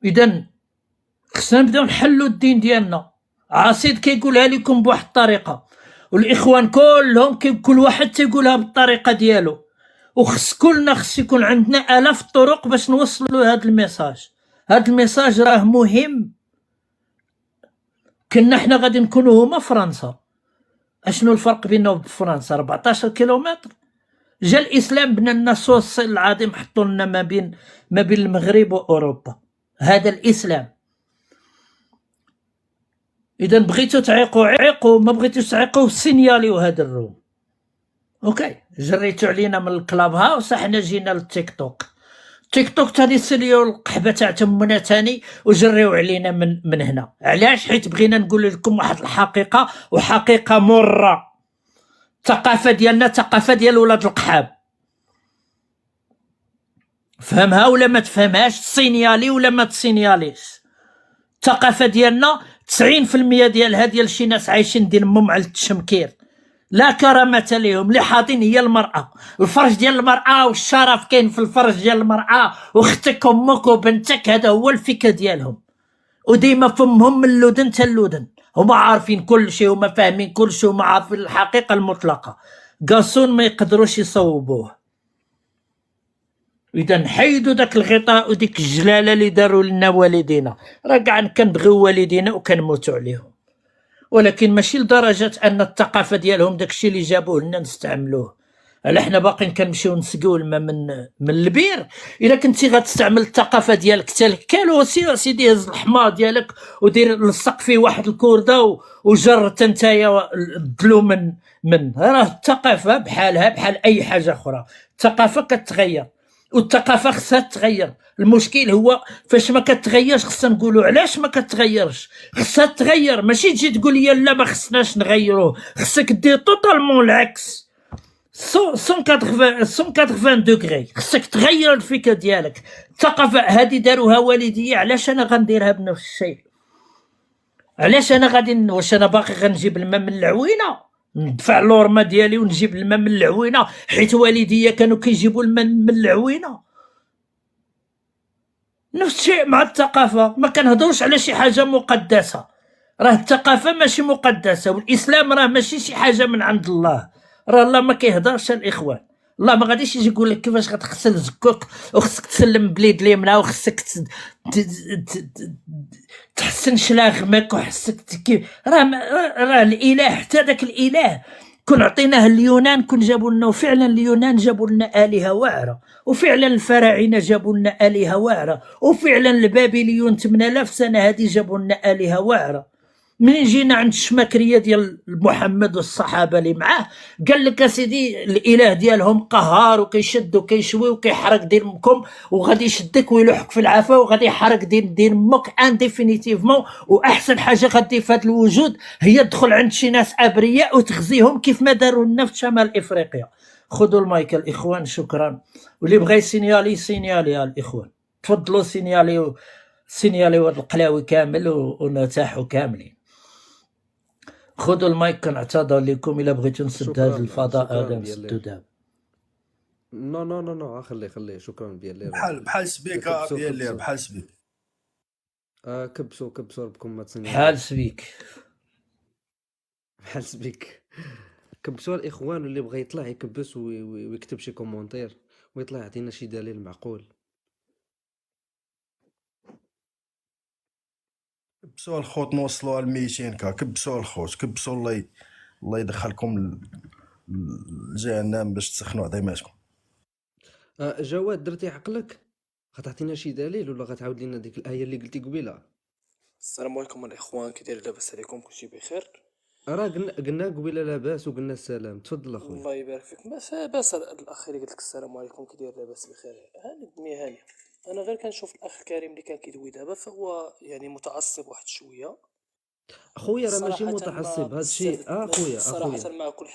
اذا خصنا نبداو نحلوا الدين ديالنا. عصيد كيقولها لكم بواحد الطريقه، والاخوان كلهم كل واحد تيقولها بالطريقه ديالو، وخص كلنا خص يكون عندنا الاف الطرق باش نوصلوا هذا الميساج. هذا الميساج راه مهم. كنا حنا غادي نكونوا هما فرنسا، اشنو الفرق بيننا وبين فرنسا؟ 14 كيلومتر. جا الاسلام بنى لنا سوس العظيم، حطوا لنا ما بين المغرب واوروبا. هذا الاسلام. اذا بغيتو تعيقوا عيقوا، ما بغيتوش تعيقوا سينياليو هذا الروم. اوكي، جريتو علينا من الكلاب هاوس، حنا جينا للتيك توك. تيك توك تاني سليو القحبه تاع تمنا تاني وجريو علينا من هنا. علاش؟ حيت بغينا نقول لكم واحد الحقيقه، وحقيقه مره. الثقافه ديالنا ثقافه ديال ولاد القحاب. فهمها ولا ما تفهمهاش، سينيالي ولا ما تسينياليش. الثقافه ديالنا 90% ديالها ديال شي ناس عايشين ديال مم على التشمكير، لا كرامه لهم. اللي حاطين هي المراه، الفرج ديال المراه والشرف كاين في الفرج ديال المراه، واختك امك وبنتك، هذا هو الفكره ديالهم. وديما فمهم من اللودن حتى اللودن، هما عارفين كل شيء، هما فاهمين كل شيء، هما عارفين الحقيقه المطلقه. قاصون ما يقدروش يصوبوه. اذا نحيدوا داك الغطاء وديك الجلاله اللي داروا لنا والدينا. راه كاع كنبغيو والدينا وكنموتوا عليهم، ولكن ماشي لدرجه ان الثقافه ديالهم داكشي اللي جابوه لنا نستعملوه. على حنا باقيين كنمشيو نسقيو الماء من البير. الا كنتي غتستعمل الثقافه ديالك كالو سيدي، هز الحمار ديالك ودير لصق فيه واحد الكورده وجر نتايا الدلو من راه الثقافه بحالها بحال اي حاجه اخرى. الثقافه كتغير، والثقافه خصها تغير. المشكل هو فاش ما كتغيرش. خصنا نقولوا علاش ما كتغيرش. خصها تغير، ماشي تجي تقول لي لا ما خصناش نغيروه. خصك دير توتالمون العكس، 180 دوغري. خصك تغير الفكره ديالك. الثقافه هذه داروها والديا، علاش انا غنديرها بنفس الشيء؟ علاش انا غادي واش انا باقي غنجيب الماء من العوينه، ندفع لورما ديالي ونجيب الماء من العوينه حيت والديا كانوا كيجيبوا الماء من العوينه؟ نفس الشيء مع الثقافه. ما كنهضروش على شي حاجه مقدسه، راه الثقافه ماشي مقدسه، والاسلام راه ماشي شي حاجه من عند الله. راه الله ما كيهضرش الاخوان. الله ما غاديش يجي يقول لك كيفاش غتغسل زكوك، وخصك تسلم بليد اليمنى، وخصك تحسن شلاغمك، وخصك راه الاله. حتى داك الاله كون عطيناه اليونان كون جابوا لنا، وفعلا اليونان جابوا لنا الهه واعره، وفعلا الفراعنه جابوا لنا الهه واعره، وفعلا البابليون 8000 سنه هذه جابوا لنا الهه واعره. منين جينا عند الشماكريه ديال محمد والصحابه اللي معاه، قال لك اسيدي الاله ديالهم قهار وكيشد وكيشوي وكيحرق دين امكم، وغادي يشدك ويلوحك في العفا، وغادي يحرق دين امك ان ديفينيتيفمون. واحسن حاجه غادي في هذا الوجود هي تدخل عند شي ناس ابرياء وتغزيهم كيف ما داروا لنا في شمال افريقيا. خذوا المايك الاخوان، شكرا. واللي بغى يسينيالي سينيالي الاخوان، تفضلوا سينيالي هذا القلاوي كامل ونرتاحوا كاملين. خذوا المايك، كنعتذر لكم الا بغيتو نسد هذا الفضاء هذا نسدو دابا. نو خليه. شكرا بيالير. بحال سبيك بيالير، بحال سبيك. كبسوا ربكم ما تصنعوا بحال سبيك. بحال سبيك. كبسوا الاخوان، واللي بغى يطلع يكبس ويكتب شي كومونتير ويطلع يعطينا شي دليل معقول. كبسوا الخوت، نوصلوا ل 200 كبسوا الخوت، كبسوا. الله يدخلكم الجهنم باش تسخنوا عظيماتكم. جواد، درتي عقلك؟ غتعطينا شي دليل ولا غتعاود لنا ديك الايه اللي قلتي قبيله؟ السلام عليكم الاخوان، كي داير؟ لاباس عليكم؟ كلشي بخير؟ راه قلنا قبيله لاباس وقلنا السلام. تفضل اخويا. الله يبارك فيك. بس الاخ اللي قلت لك السلام عليكم، كي داير؟ لاباس بخير؟ هاني الدنيا هانيه. انا غير كنشوف الاخ كريم اللي كان كيدوي دابا، فهو يعني متعصب واحد شويه. اخويا راه ماشي صراحة متعصب ما هادشي. بستافد اخويا صراحة مع كل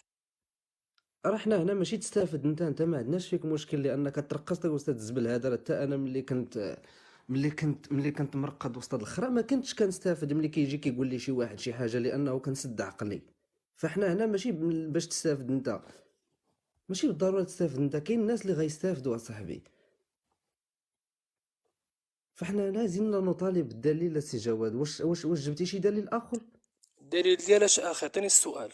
راه حنا هنا ماشي تستافد انت ما عندناش فيك مشكل، لانك ترقصت وسط الزبل هذا. حتى انا ملي كنت مرقد وسط الاخرى ما كنتش كنستافد ملي كيجي كيقول لي شي واحد شي حاجه، لانه كنسد عقلي. فاحنا هنا ماشي باش تستافد انت، ماشي بالضروره تستافد انت. كاين الناس اللي غيستافدوا اصاحبي. فاحنا لازم نطالب بالدليل السي جواد. واش جبتي شي دليل اخر؟ الدليل ديال اش اخي؟ عطيني السؤال.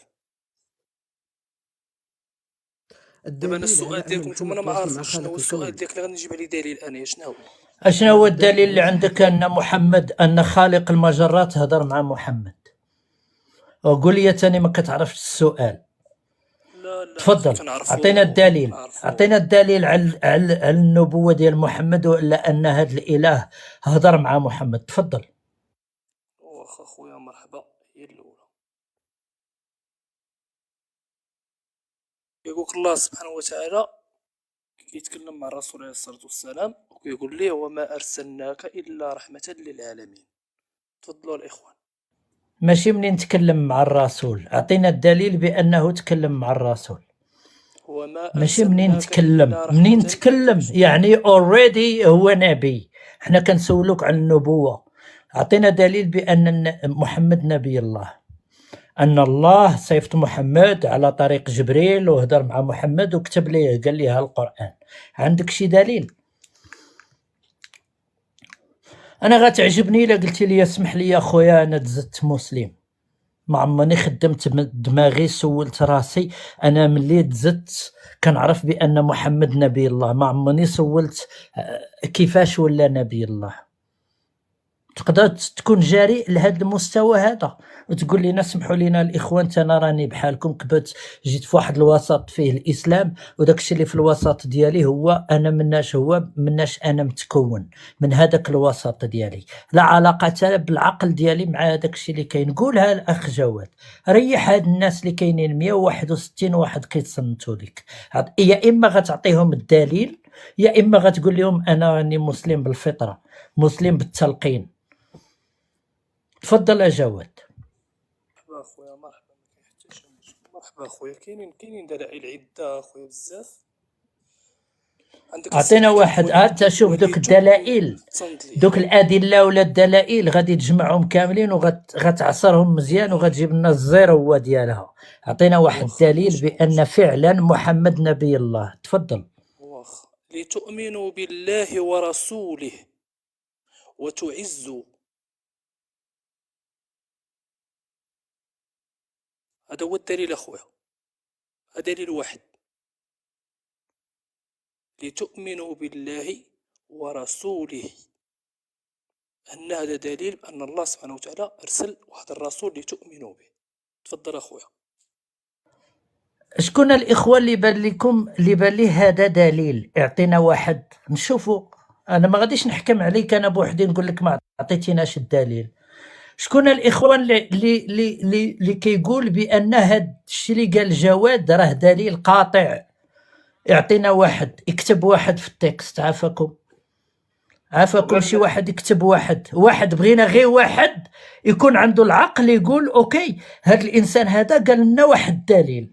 دابا انا الدليل السؤال على ان ديالكم نتوما محمد انا ما تواصل مع عارفش شنو هو خالق السؤال الكون. ديالك اللي غادي نجيب عليه دليل انا شنو هو؟ اشنا هو الدليل الدليل اللي واش عندك ان محمد، ان خالق المجرات هضر مع محمد؟ وقول لي تاني ما كتعرفش السؤال. لا لا اخي تفضل كنعرفو اعطينا الدليل، نعرفو. اعطينا الدليل على النبوة ديال محمد، ولا ان هذا الاله هضر مع محمد. تفضل. واخا خويا مرحبا. هي الاولى يقولك الله سبحانه وتعالى يتكلم مع الرسول عليه الصلاة والسلام ويقول ليه وما أرسلناك إلا رحمة للعالمين. تفضلوا الإخوان. ماشي منين تكلم مع الرسول، اعطينا الدليل بانه تكلم مع الرسول. وما ماشي منين أرسلناك تكلم، إلا منين رحمة تكلم يعني اوريدي هو نبي. احنا كنسولوك عن النبوة، اعطينا دليل بان محمد نبي الله، ان الله صيفط محمد على طريق جبريل وهدر مع محمد وكتب ليه قال ليه القرآن. عندك شي دليل؟ انا غتعجبني الا قلتي لي اسمح لي يا خويا انا تزدت مسلم. ما عمرني خدمت دماغي سولت راسي انا ملي تزدت كنعرف بان محمد نبي الله. ما عمرني سولت كيفاش ولا نبي الله. تقدر تكون جريء لهذا المستوى هذا وتقول لنا سمحوا لنا الاخوان انا راني بحالكم كبرت جيت في واحد الوسط فيه الاسلام وداك الشيء اللي في الوسط ديالي هو انا مناش انا متكون من هذاك الوسط ديالي، لا علاقه بالعقل ديالي مع هذاك الشيء اللي كاين. قولها الاخ جواد، ريح هاد الناس اللي كاينين 161 واحد كيتصنتوا لك. يا اما غتعطيهم الدليل يا اما غتقول لهم انا راني مسلم بالفطره، مسلم بالتلقين. تفضل يا جواد. مرحبا خويا مرحبا. ما كاين حتى شي مشكل. مرحبا خويا. كاينين دلائل عدة خويا بزاف. عندك اعطينا الصحيح واحد، انت شوف دوك وليتو الدلائل، تصنت ليه. دوك الادله ولا الدلائل غادي تجمعهم كاملين وغتعصرهم مزيان وغتجيب لنا الزيرو هو ديالها. اعطينا واحد واخا دليل ماشي بان مشكل. فعلا محمد نبي الله. تفضل. واخا لتؤمنوا بالله ورسوله وتعزوا. هذا هو الدليل اخويا. هذا دليل واحد. لتؤمنوا بالله ورسوله، أن هذا دليل أن الله سبحانه وتعالى أرسل واحد الرسول لتؤمنوا به. تفضل أخويا. شكون الاخوه اللي بان لكم اللي بان لي هذا دليل؟ اعطينا واحد نشوفوا. انا ما غاديش نحكم عليك انا بوحدي نقول لك ما عطيتيناش الدليل. شكون الاخوان اللي كيقول بان هذا الشيء اللي قال جواد راه دليل قاطع؟ يعطينا واحد، يكتب واحد في التكست. عافاكم شي واحد يكتب واحد بغينا غير واحد يكون عنده العقل يقول اوكي هذا الانسان هذا قال لنا واحد الدليل.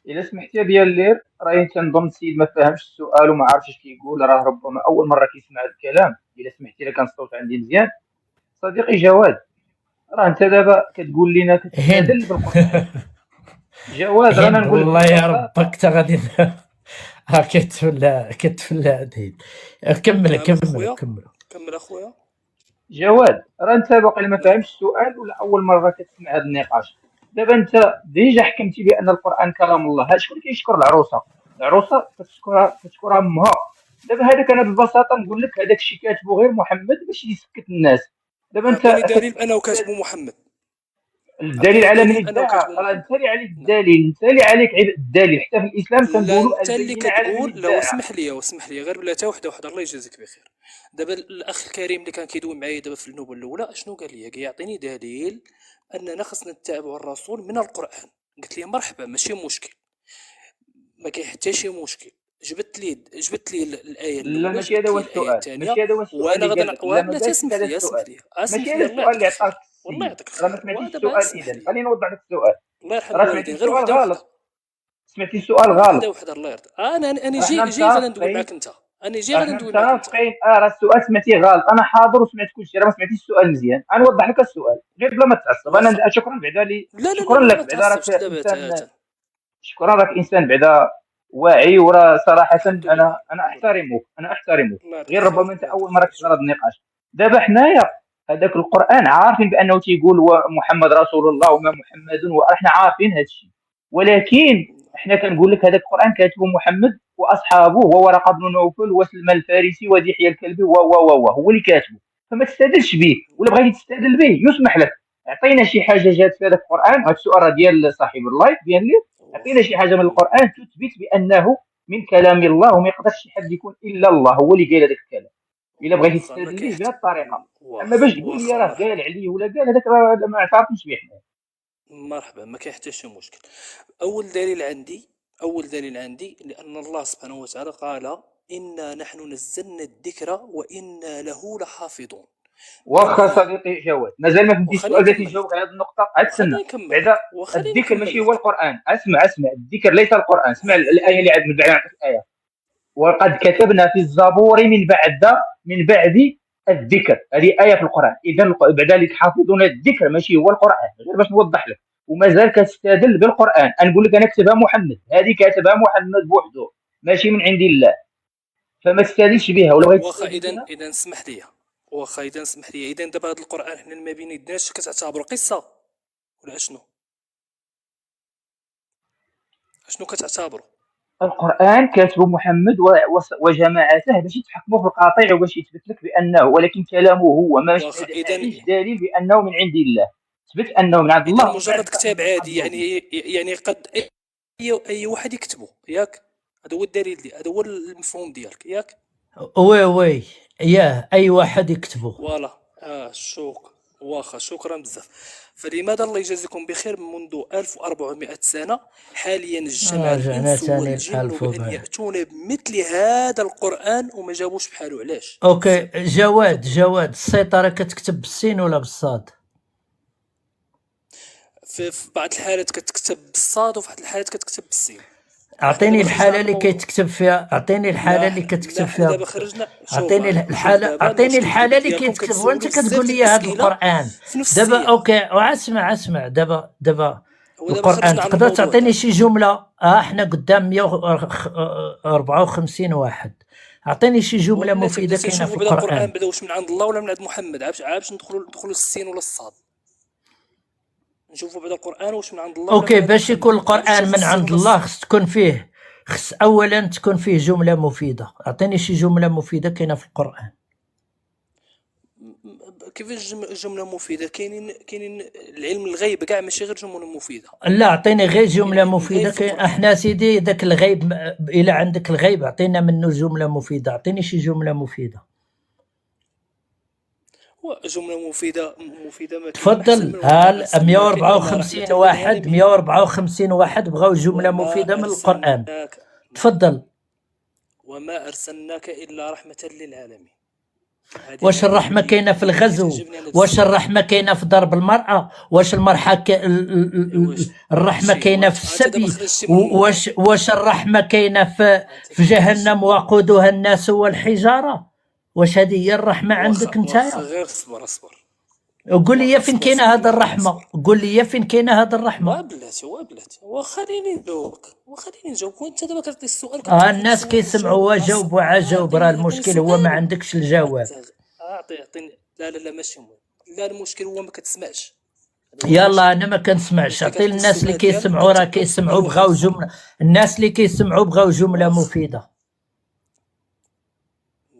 الا سمحتي ديال الليل راهي تنظن السيد ما فهمش السؤال وما عارفش اش كيقول، راه ربما اول مره كيسمع هذا الكلام. الا سمحتي الا كان الصوت عندي مزيان صديقي جواد، راه انت دابا كتقول لنا كتستدل بالقران. جواد رانا هند نقول لك والله يا ببساطه ربك تا غادي كتفلا هذه. كمل نعم أخويا. كمل. كمل أخويا. جواد، راه انت باقي ما نعم. فهمش السؤال ولا اول مره كتسمع هذا النقاش. دابا انت ديجا حكمتي بان القران كلام الله. شكون اللي كيشكر العروسه كتشكرها امها. دابا هذاك انا ببساطه نقول لك هذاك الشيء كاتبه غير محمد باش يسكت الناس. دابا انت أعطوني دليل أنه كاتبه محمد. الدليل على من أنه ادعى، كاتبه راه محمد. انت اللي عليك الدليل، انت اللي عليك الدليل. حتى في الاسلام لا كنقولوا انت اللي البينه على من كتقول. لا ادعى. واسمح لي غير بلا تا وحده الله يجازيك بخير. دابا الاخ الكريم اللي كان كيدوي معايا دابا في النوبه الاولى اشنو قال لي؟ كيعطيني دليل اننا خصنا نتبعوا الرسول من القران. قلت لي مرحبا ماشي مشكل، ما كاين حتى شي مشكل. جبت لي الايه لا الاولى، ماشي هذا جبت هو لي الايه السؤال، الثانيه، ماشي هذا هو السؤال وانا اللي غادي قال لك. لا ما لا قالش تسمح هذا لي السؤال، اسمح ماشي لي هذا الله السؤال يعطيك اللي عطاك الخير. والله السيد. يعطيك راه ما الخير. سمعتيش ودابا السؤال. اسمح اذا لي خليني نوضح لك السؤال. الله يرحم راه سمعتي الوالدين. غير السؤال وحده غلط، سمعتي السؤال وحده غلط. الله يرضى. انا احنا جي غادي ندوي متفقين، معاك انت. غادي ندوي معاك انت. راه السؤال سمعتيه غلط. انا حاضر وسمعت كل شيء، راه ما سمعتيش السؤال مزيان. انا نوضح لك السؤال غير بلا ما تعصب. واخا. انا شكرا بعدا لا شكرا لا لك ما بعدا، راك تعصبش دابا انسان. تا. شكرا راك انسان بعدا واعي. وراه صراحه الحمد لله انا احترمك الله يعطيك غير الخير ربما انت الله اول يعطيك مره الخير كتهضر هذا شكرا. النقاش. دابا حنايا هذاك القران عارفين بانه تيقول محمد رسول الله وما محمد، وراحنا عارفين هذا الشيء، ولكن احنا كنقول لك هذاك القران كاتبه محمد واصحابه وورقه بن نوفل وسلمان الفارسي ودحية الكلبي هو اللي كاتبه. فما تستدلش به، ولا بغيتي تستدل به يسمح لك. عطينا شي حاجه جات في هذاك القران. هذا السؤال راه ديال صاحب اللايف ديال لي. عطينا شي حاجه من القران تثبت بانه من كلام الله، وما يقدرش شي حد يكون الا الله هو اللي قال هذاك الكلام، الا بغيتي واخا ما تستدل به كيحت بهذه الطريقه. اما واخا باش تقول لي واخا راه مرحبا قال عليه ولا قال هذاك، راه ما اعترفنيش به حنا. مرحبا، ما كاين حتى شي مشكل. اول دليل عندي لان الله سبحانه وتعالى قال انا نحن نزلنا الذكر وانا له لحافظون. واخا معناها صديقي جواد مازال ما فهمتيش وخليني السؤال، بغيتي نكمل نجاوبك على هذه النقطه. عاد استنى وخليني نكمل بعدا. لك وخليني الذكر نكمل ماشي هو لك القران. اسمع الذكر ليس القران. اسمع الايه اللي عاد بعد نعطيك الايه. وقد كتبنا في الزبور من بعد الذكر. هذه ايه في القران. اذا بعد اللي تحافظون الذكر ماشي هو القران، غير باش نوضح لك. ومازال كتستدل بالقران. نقول لك انا كتبها محمد، هذه كاتبها محمد بوحده ماشي من عند الله. فما تستدلش بها، ولا بغيت واخا تستدل اذا بها. اذا سمح لي اذا دابا هذا القران حنا ما بيناتناش كتعتبروا قصه ولا اشنو كتعتبروا؟ القرآن كاتبه محمد وجماعته باش يتحكموا في القاطع وباش يثبت لك بأنه، ولكن كلامه هو ما واخا اذا فيش دليل بأنه من عند الله. ثبت أنه من عند الله ومن بعد مجرد كتاب عادي نقبلوا به. يعني قد اي واحد يكتبه ياك. هذا هو الدليل هذا هو المفهوم ديالك ياك. وي ياه اي واحد يكتبه. فوالا واخا شكرا بزاف. فلماذا الله يجازيكم بخير منذ 1400 سنة حاليا اجتمع رجعنا الإنس ثاني والجن الألف بأن وبعد. يأتون بمثل هذا القرآن وما جابوش بحاله. علاش؟ اوكي جواد السيطرة كتكتب بالسين ولا بالصاد؟ في بعض الحالات كتكتب بالصاد وفي بعض الحالات كتكتب بالسين. اعطيني الحالة اللي كيتكتب فيها. اعطيني الحالة اللي كتكتب حنا فيها. دابا خرجنا. اعطيني الحالة اللي كيتكتب وانت كتقول لي هذا القرآن دابا. اوكي واسمع دابا القرآن تقدر تعطيني شي جملة؟ احنا قدام 154 واحد. اعطيني شي جملة مفيدة كاينة في القرآن. بدا واش من عند الله ولا من عند محمد؟ عابش ندخلوا السين ولا الصاد. نشوفوا بعد القرآن واش من عند الله. اوكي باش يكون القرآن من عند الله خص اولا تكون فيه جملة مفيدة. اعطيني شي جملة مفيدة كاينة في القرآن. كيفاش جملة مفيدة؟ كاينين العلم الغيب كاع ماشي غير جملة مفيدة. لا اعطيني غير جملة مفيدة. احنا سيدي ذاك الغيب الى عندك الغيب اعطينا منه جملة مفيدة. اعطيني شي جملة مفيدة. جملة مفيدة ما تفضل. هال 154 واحد بغاو جملة مفيدة من القرآن. تفضل. وما أرسلناك إلا رحمة للعالمين. واش الرحمة كاينة في الغزو؟ واش الرحمة كاينة في ضرب المرأة؟ واش الرحمة كاينة في السبي؟ واش الرحمة كاينة في جهنم وقودها الناس والحجارة؟ واش هذه هي الرحمة عندك نتايا؟ غير صبر وقول لي فين كاينه هذه الرحمه. قول لي فين كاينه هذه الرحمه. وبلاتي وخليني نجاوبك وانت دابا كتعطي السؤال. الناس كيسمعوا وجاوبوا عجاوب. راه المشكل هو ما عندكش الجواب. اعطيني. لا ماشي مهم. لا المشكل هو ما كتسمعش. يلا انا ما كنسمعش. عطي الناس اللي كيسمعوا راه كيسمعوا بغاو جمله. الناس اللي كيسمعوا بغاو جمله مفيده.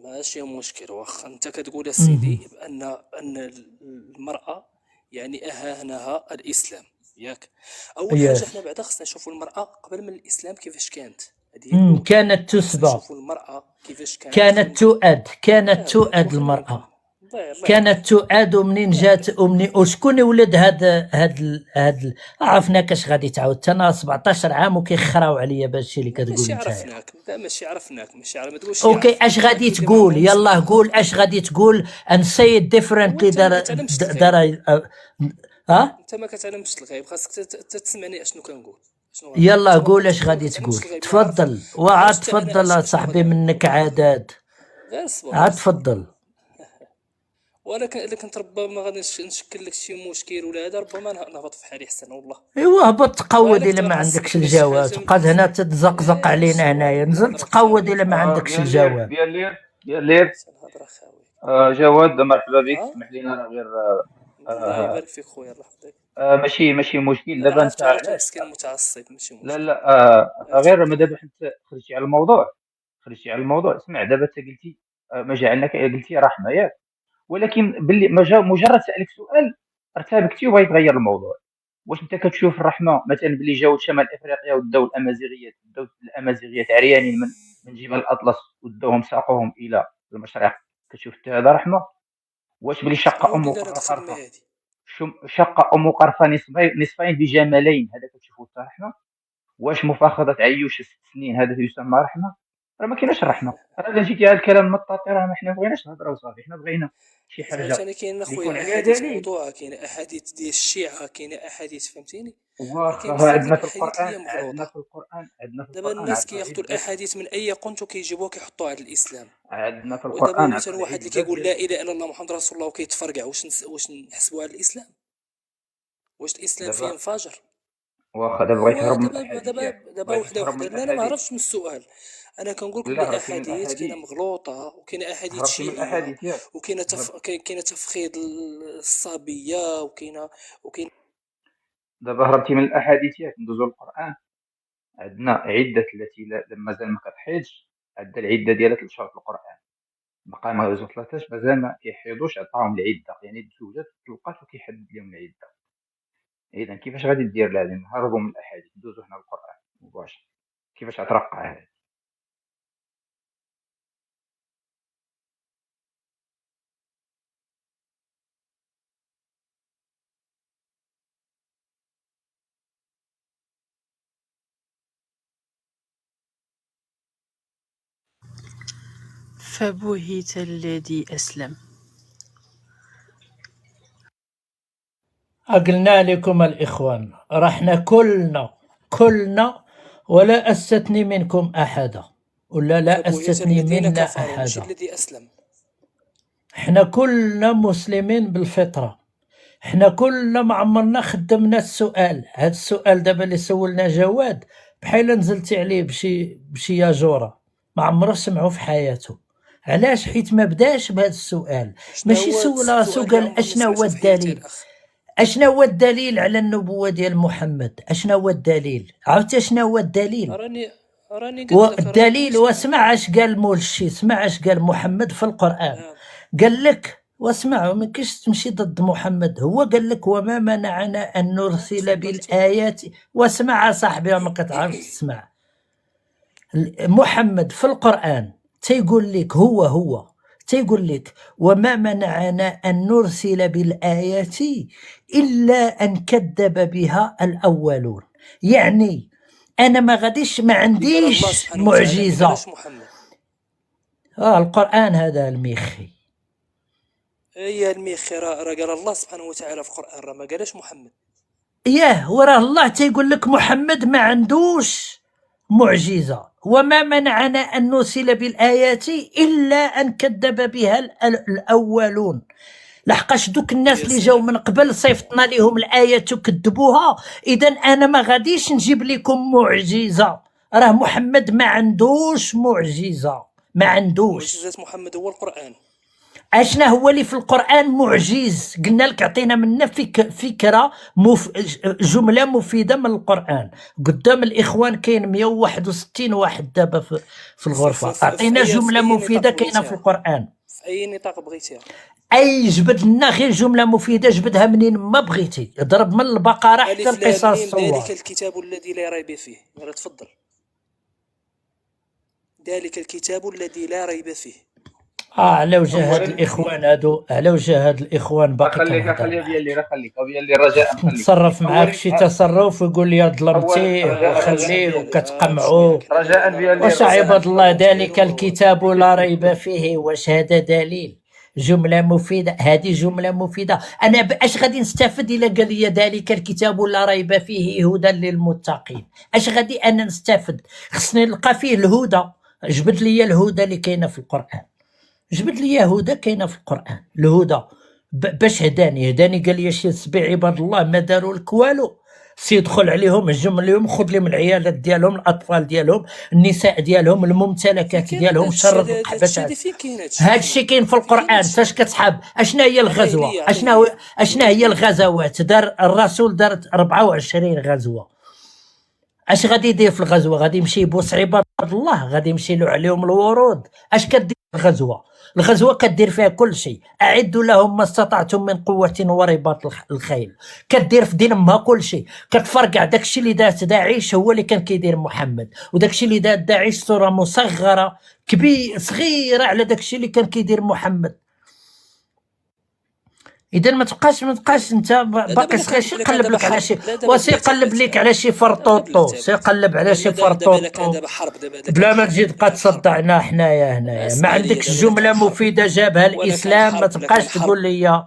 ماشي مشكل. واخا انت كتقول يا سيدي بان المراه يعني اهانها الاسلام ياك. اول حاجه حنا بعدا خصنا نشوفوا المراه قبل من الاسلام كيفاش كانت. كانت تسبى. نشوفوا المراه كيفاش كانت تؤاد المراه. كانت تؤاد. ومنين جات وشكون ولد هاد عرفنا كاش غادي تعاود. انا 17 عام وكيخراو عليا بهادشي اللي كتقول انت. ماشي عرفناك ما تقولش. اوكي اش غادي تقول؟ يلا قول اش غادي تقول. and say it differently. انت ما كتعلمش الغيب. خاصك تسمعني اشنو كنقول. يلا قول اش غادي تقول. تفضل. وعاد تفضل صاحبي منك عادات. غير صبر. عاد تفضل. لكن ربما غادي نشكل لك شي مشكل ولا هذا، ربما نهبط في حالي احسن والله. ايوا هبط تقود وانا كنت الا ما غنعصبك عندكش على شي الجواب، حاجه تبقى هنا ماشي تتزقزق علينا هنايا، نزل الهضره تقود خاوي. الا ما عندكش ديال لير الجواب. ديال لير ماشي الهضره خاوي. جواد مرحبا بك، ها اسمح لينا راه غير الله آه، يبارك فيك خويا، الله يحفظك. ماشي مشكل انا دابا انت عرفت علاش. مسكين متعصب، ماشي لا مشكل. لا غير تفضل. ما دابا حتى خرجتي على الموضوع. اسمع دابا انت قلتي ما جعلناك، قلتي رحمه ياك، ولكن باللي مجرد سألك سؤال ارتبكتي وبغيت تغير الموضوع. واش انت كتشوف الرحمه مثلا باللي جاو شمال افريقيا وداو الامازيغيه عريانين من جبال الاطلس وداوهم ساقوهم الى المشرق، كتشوف حتى هذا رحمه؟ واش بلي شنو هو اللي دار هاد الخدمه قرفه، هادي؟ شق قرفه نصفين بجمالين، هذا كتشوفه حتى رحمه؟ واش مفاخذه عيوش 6 سنين هذا يسمى رحمه؟ راه ما كايناش الرحمه. راه الا جيتي على الكلام مطاطي راه ما حنا بغيناش نهضروا صافي، حنا بغينا شي حاجه فهمتني، كاين اللي يكون اخويا عليها احاديث دليل. موضوعه، كاين احاديث ديال الشيعه، كاين احاديث فهمتيني، راه واخا كاين بزاف ديال عندنا في الاحاديث اللي القران هي عندنا مغلوطه. في القران عندنا في دابا القران الناس عطى كياخذوا عده الاحاديث من اي قنت وكيجيبوها كيحطوها على الاسلام. عندنا في ودابا القران عطى مثلا واحد اللي عده كيقول ديال لا اله الا الله محمد رسول الله وكيتفرقع، واش نحسبوها على الاسلام؟ واش الاسلام فيه دابا. انفجر؟ واخا دابا بغيت ايوا تهرب من دابا الاحاديث دابا ياك، دابا بغيت وحده تهرب من وحده. لا انا ما الاحاديث. عرفتش من السؤال. انا كنقول لك لا بلي هربتي من احاديث كاينه الاحاديث. مغلوطه، وكاينه احاديث هربتي من شيعيه، الاحاديث ياك. وكاينه هرب- كاينه تفخيض الصابيه، وكاين دابا هربتي من الاحاديث ياك، ندوزو للقران. عندنا عده التي مازال ما كتحيدش، عندنا العده ديالها 3 شهور في القران، بقى ما هزو 13 مازال ما كيحيدوش، عطاهم العده يعني الزوجات طلقات وكيحدد لهم العده. اذا كيفاش غادي دير؟ لازم نهربوا من الاحاديث ندوزو هنا للقران مباشر. كيفاش غترقع هذا؟ فبهت الذي أسلم. قلنا لكم الإخوان رحنا كلنا ولا أستثني منكم أحدا، ولا لا فبهت أستثني الذين منا كفروا ماشي أحدا. الذي اسلم. احنا كلنا مسلمين بالفطرة، احنا كلنا ما عمرنا خدمنا السؤال. هذا السؤال دابا اللي سولنا جواد بحال نزلتي عليه بشي ياجوره ما عمره سمعوا في حياته. علاش؟ حيت ما بداش بهذا السؤال، ماشي سول راسو السؤال اللي قال عمرني اشنا هو سمعته في حياتي الدليل، الاخ. اشنا هو الدليل على النبوة ديال محمد، اشنا هو الدليل؟ عرفتي اشنا هو الدليل؟ راني قلت لك، والدليل واسمع اش قال مولشي، اسمع اش قال محمد في القرآن. نعم. قال لك واسمع، ما كاينش تمشي ضد محمد، هو قال لك وما منعنا ان نرسل تفضل بالايات. واسمع صاحبي ما كتعرفش تسمع. محمد في القرآن تيقول لك هو تيقول لك وما منعنا ان نرسل بالايات الا ان كذب بها الاولون. يعني انا ما غاديش، ما اللي قال الله عنديش سبحانه وتعالى، ما معجزه. قالش محمد. القرآن هذا الميخي. هي الميخي راه قال الله سبحانه وتعالى في القران، راه ما قالش محمد. وراه الله تيقول لك محمد ما عندوش معجزة. وما منعنا أن نرسل بالآيات إلا أن كذب بها الأولون. لحقاش دوك الناس يا اللي جاو سلام. من قبل صيفطنا لهم الآيات وكذبوها، إذا أنا ما غاديش نجيب لكم معجزة. راه محمد ما عندوش معجزة، ما عندوش. معجزات محمد هو القران. اشنا هو اللي في القرآن معجز؟ قلنا لك عطينا منا فكرة جملة مفيدة من القرآن. قدام الإخوان كاين 161 واحد دابا في الغرفة. عطينا جملة مفيدة كاينة في القرآن. في أي نطاق بغيتيها. أي جبد لنا غير جملة مفيدة، جبدها منين ما بغيتي، اضرب من البقرة حتى ألف لام القصص ميم الصور. ذلك الكتاب الذي لا ريب فيه. يلا تفضل. ذلك الكتاب الذي لا ريب فيه. على وجه هاد الإخوان هادو، على وجه هاد الإخوان باقي خليها كنهضر بيالي رجاء خليك. نتصرف معاك شي تصرف ويقول لي ظلمتيه وخليه وكتقمعوا. رجاء بيالي واش عباد الله ذلك الكتاب لا ريب فيه؟ واش هذا دليل؟ جملة مفيدة، هذه جملة مفيدة. أنا أش غادي نستفد إلا قال لي ذلك الكتاب لا ريب فيه هدى للمتقين؟ أش غادي أنا نستفد؟ خصني نلقى فيه الهدى. جبد لي الهدى اللي كاينة في القرآن، جبت لي هدى كاينه في القران، الهدى باش هداني قال لي شي سبع عباد الله ما داروا لك والو، سي دخل عليهم هجم عليهم خذ لهم العيالات ديالهم، الاطفال ديالهم، النساء ديالهم، فين الممتلكات كاين ديالهم، هادشي شرد هذا القحبه. هادشي فين كاين هادشي هاد فين الشيء كاين في فين كاين القران. هادشي فاش كتسحب اشنا هي عطيه الغزوه، ليا عطيه ليا اشنا هي الغزوات، دار الرسول دار 24 غزوه. اش غادي يدير في الغزوه؟ غادي يمشي يبوس عباد الله، غادي يمشي له عليهم الورود. اش كدير الغزوه؟ الغزوه كدير فيها كل شيء، اعدوا لهم ما استطعتم من قوه ورباط الخيل. كدير في دين امها كل شيء، كتفرقع داكشي اللي دارت داعش هو اللي كان كيدير محمد، وداكشي اللي دارت داعش صوره مصغره صغيره على داكشي اللي كان كيدير محمد. اذا ما تبقاش انت باقي صغير، شي الا كان يقلب دابا لك على حرب، شي، لا دابا وسي يقلب لك على شي قبل فرطوطو، الكتاب سي يقلب على شي دابا الا كان فرطوطو، دابا حرب، دابا بلا ما كان تجي حرب، تبقى تصدعنا حنايا ما اسمع لي عندكش دابا الا جمله كان حرب مفيده جابها ولا كان الاسلام، ما حرب ولا كان تبقاش حرب تقول لي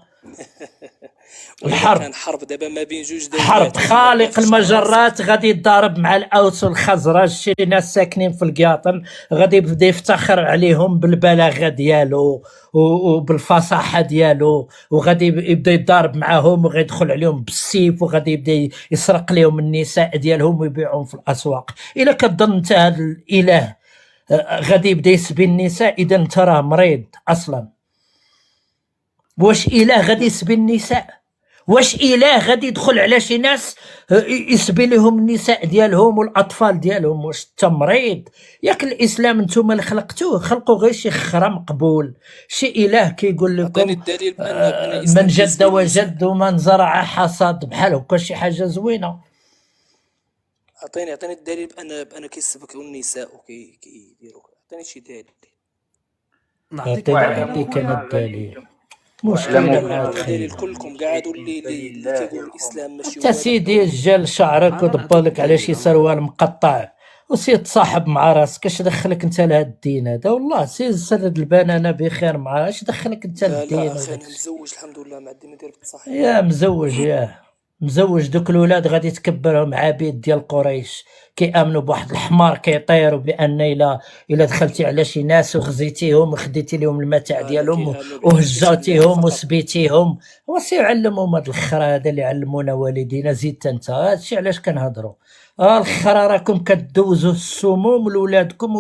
وإلا الحرب. كان حرب دابا ما بين جوج حرب دولات كاين واحدة خالق في الشرق المجرات غادي يتضارب مع الاوس والخزرج، شي ناس ساكنين في القاطن، غادي يبدا يفتخر عليهم بالبلاغه ديالو وبالفصاحه ديالو، وغادي يبدا يتضارب معاهم، وغيدخل عليهم بالسيف، وغادي يبدا يسرق لهم النساء ديالهم ويبيعهم في الاسواق. الا كتظن انت هذا الاله غادي يبدا يسبي النساء، اذا انت راه مريض اصلا. واش اله غادي يسبي النساء؟ واش اله غادي يدخل على شي ناس يسبي لهم النساء ديالهم والاطفال ديالهم؟ واش انت مريض؟ ياك الاسلام نتوما اللي خلقوا غير شي خرا مقبول، شي اله كيقول عطيني لكم الدليل بان الاسلام من جد كيسبي النساء. وجد ومن زرع حصاد، بحال هكا شي حاجه زوينه. عطيني الدليل بان كيسبكوا النساء وكيديروا. عطيني شي دليل. نعطيك نعطيك انا الدليل. مشكله واعلموا مع ما الخير. كلكم قعدوا اللي كيقولوا الاسلام ماشي انت هو سيدي جال شعرك ودبالك على شي سروال مقطع وسي تصاحب مع راسك، اش دخلك انت لهاد الدين هذا؟ والله سي سرد البنانه بخير معاه، اش دخلك انت لا للدين؟ اخي انا مزوج الحمد لله مع الدين ديال الصحيح. يا مزوج دوك الولاد غادي تكبرهم عبيد ديال قريش، كيامنوا بواحد الحمار كيطيروا بان الا دخلتي على شي ناس وغزيتيهم وخديتي لهم المتاع ديالهم وهجاتيهم وسبيتيهم، وسي علمهم هاد الخرا هذا اللي علمونا والدينا. زيد انت هادشي علاش كنهضروا. الخرا راكم كدوزوا السموم لولادكم،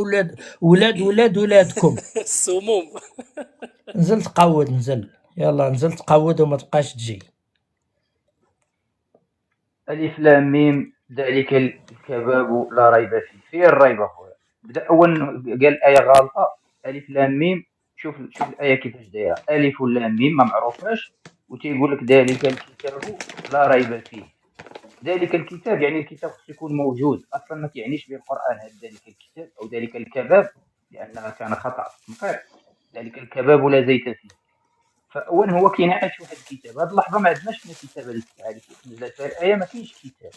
ولادكم. السموم. نزل تقود، يلا نزل تقود وما تبقاش تجي. ألف لام ميم ذلك الكباب لا ريب فيه. فين الريب أخويا؟ بدا أول قال آية غلطة. ألف لام ميم، شوف الآية كيفاش دايرة. ألف لام ميم ما معروفاش، وتيقول لك ذلك الكتاب لا ريب فيه. ذلك الكتاب يعني الكتاب خصو يكون موجود أصلا، ما كيعنيش به القرآن هذا ذلك الكتاب أو ذلك الكباب، لأنها كان خطأ في التنقيط. ذلك الكباب لا زيت فيه. فاولا هو كينعش واحد الكتاب. هاد اللحظه ما عندناش حنا كتاب هذه الساعه اللي نزلت فيها الايه، ما كاينش كتاب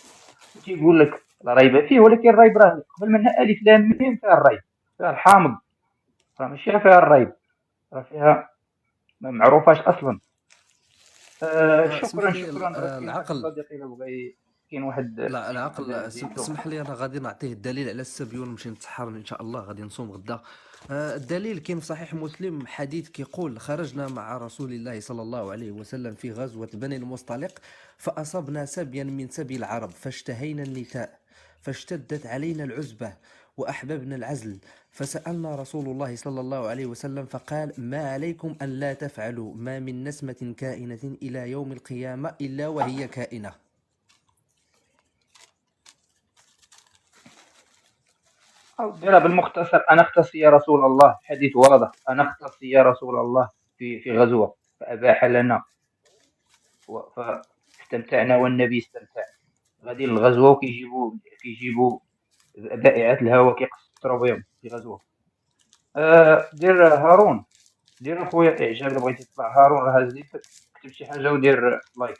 وتيقول لك لا ريب فيه. ولكن الريب راه قبل منها الف لام ميم فيها الريب، فيها الحامض، راه ماشي فيها الريب، راه فيها ما معروفاش اصلا. شكرا العقل صديقي. الا بغى كاين واحد لا العقل اسمح لي، انا غادي نعطيه الدليل على السبي ونمشي نتسحر ان شاء الله، غادي نصوم غدا. الدليل كاين في صحيح مسلم، حديث كيقول: خرجنا مع رسول الله صلى الله عليه وسلم في غزوة بني المصطلق، فأصبنا سبيا من سبي العرب، فاشتهينا النساء، فاشتدت علينا العزبة، وأحببنا العزل، فسألنا رسول الله صلى الله عليه وسلم فقال: ما عليكم أن لا تفعلوا، ما من نسمة كائنة إلى يوم القيامة إلا وهي كائنة. أو ديرها بالمختصر: أنا اختصي يا رسول الله. حديث واضح: أنا اختصي يا رسول الله في غزوة فأباح لنا فاستمتعنا والنبي استمتع. غادي للغزوة وكيجيبوا بائعات الهواء كيقصروا بهم في غزوة. دير هارون، دير اخويا اعجاب. الا بغيتي تطلع هارون راه زيد كتب شي حاجة ودير لايك.